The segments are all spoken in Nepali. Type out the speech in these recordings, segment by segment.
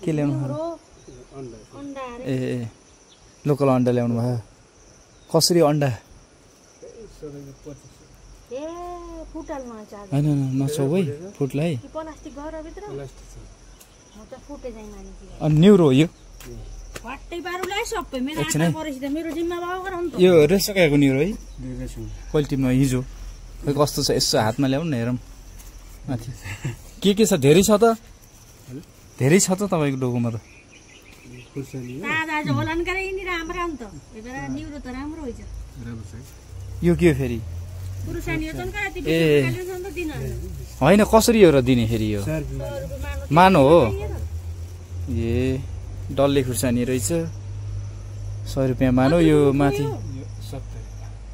के ल्याउनु ए लोकल अन्डा ल्याउनु भयो कसरी अन्डा होइन नसौ है फुट्ला है अनि न्युरो हो यो यो रेसकाएको न्युरो है कहिले टिप्नु हिजो खै कस्तो छ यसो हातमा ल्याउनु न हेरौँ माथि के छ धेरै छ त तपाईँको डोकोमा त यो के फेरि ए होइन कसरी हो र दिने फेरि यो मानो हो ए डल्ले खुर्सानी रहेछ 100 रुपियाँ मानो यो माथि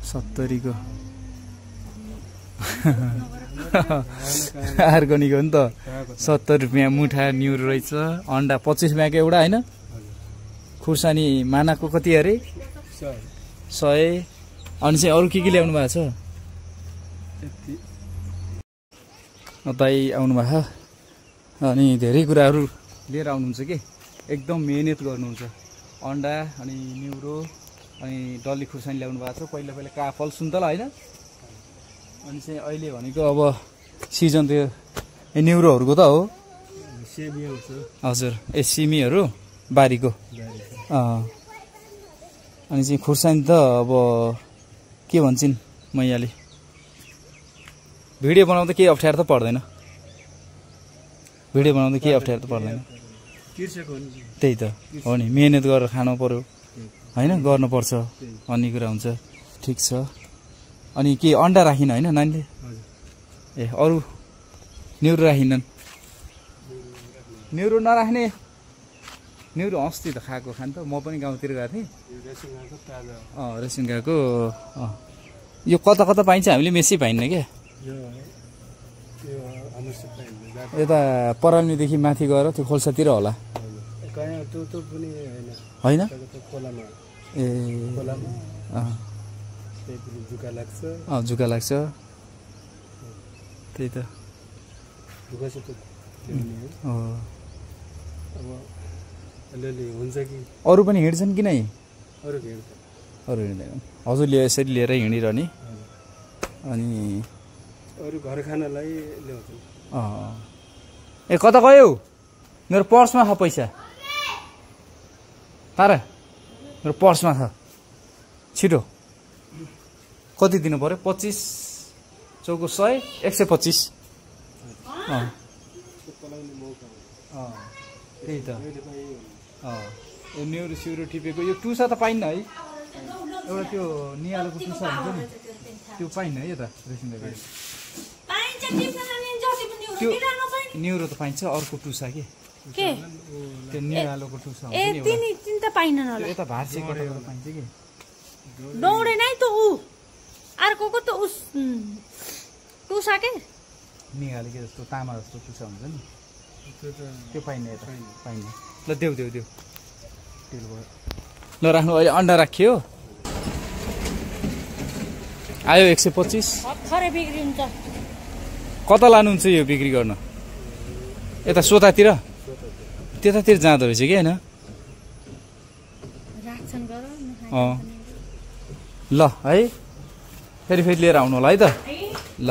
70 को अर्ग्यानिक हो नि त 70 रुपियाँ मुठा न्युरो रहेछ अन्डा 25 रुपियाँको एउटा होइन खुर्सानी मानाको कति अरे 100 अनि चाहिँ अरू के ल्याउनु भएको छ दाइ आउनु भएको अनि धेरै कुराहरू लिएर आउनुहुन्छ कि एकदम मेहनत गर्नुहुन्छ अन्डा अनि न्युरो अनि डल्ली खुर्सानी ल्याउनु भएको छ पहिला काफल सुन्तला होइन अनि चाहिँ अहिले भनेको अब सिजन त्यो न्युरोहरूको त हो हजुर सिमीहरू बारीको अनि चाहिँ खुर्सानी त अब के भन्छन् मैयाले भिडियो बनाउँदा केही अप्ठ्यारो त पर्दैन त्यही त हो नि मेहनत गरेर खानु पर्यो होइन गर्नुपर्छ भन्ने कुरा हुन्छ ठिक छ अनि के अन्डा राखिन होइन नानीले ए अरू न्युरो राखिनन् न्युरो नराख्ने न्युरो अस्ति त खाएको खान त म पनि गाउँतिर गएको थिएँ रेसन गएको यो कता पाइन्छ हामीले मेसी पाइन्न क्या यता पराल्मीदेखि माथि गएर त्यो खोल्सातिर होला होइन ए जुका लाग्छ त्यही त अरू पनि हिँड्छन् कि नै अरू हिँड्दैन हजुरले यसरी लिएर हिँडिरहने अनि अरू घर खानालाई ल्याउँछन् ए कता गयो मेरो पर्समा छ पैसा तारा मेरो पर्समा छ छिटो कति दिनु पर्यो 25 चौको 100 125 त्यही त यो न्युरो सिउरो टिपेको यो टुसा त पाइन्न है एउटा त्यो निहालेको टुसा हुन्छ नि त्यो पाइन्न है यता त्यो न्युरो त पाइन्छ अर्को टुसा के त्यो निहालेको टुसा हुन्छ नि एउटा पाइन्न होला यता भार्से कटाको पाइन्छ कि दौडे नै त उ अर्कोको त उस टुसा के निहाले के जस्तो तामा जस्तो टुसा हुन्छ नि त्यो पाइन्न यता पाइन्न ल देऊ ल राख्नु अहिले अन्डा राखियो आयो 125 खरे बिक्री हुन्छ कता लानुहुन्छ यो बिक्री गर्न यता सोतातिर त्यतातिर जाँदो रहेछ कि होइन ल है फेरि लिएर आउनु होला है त ल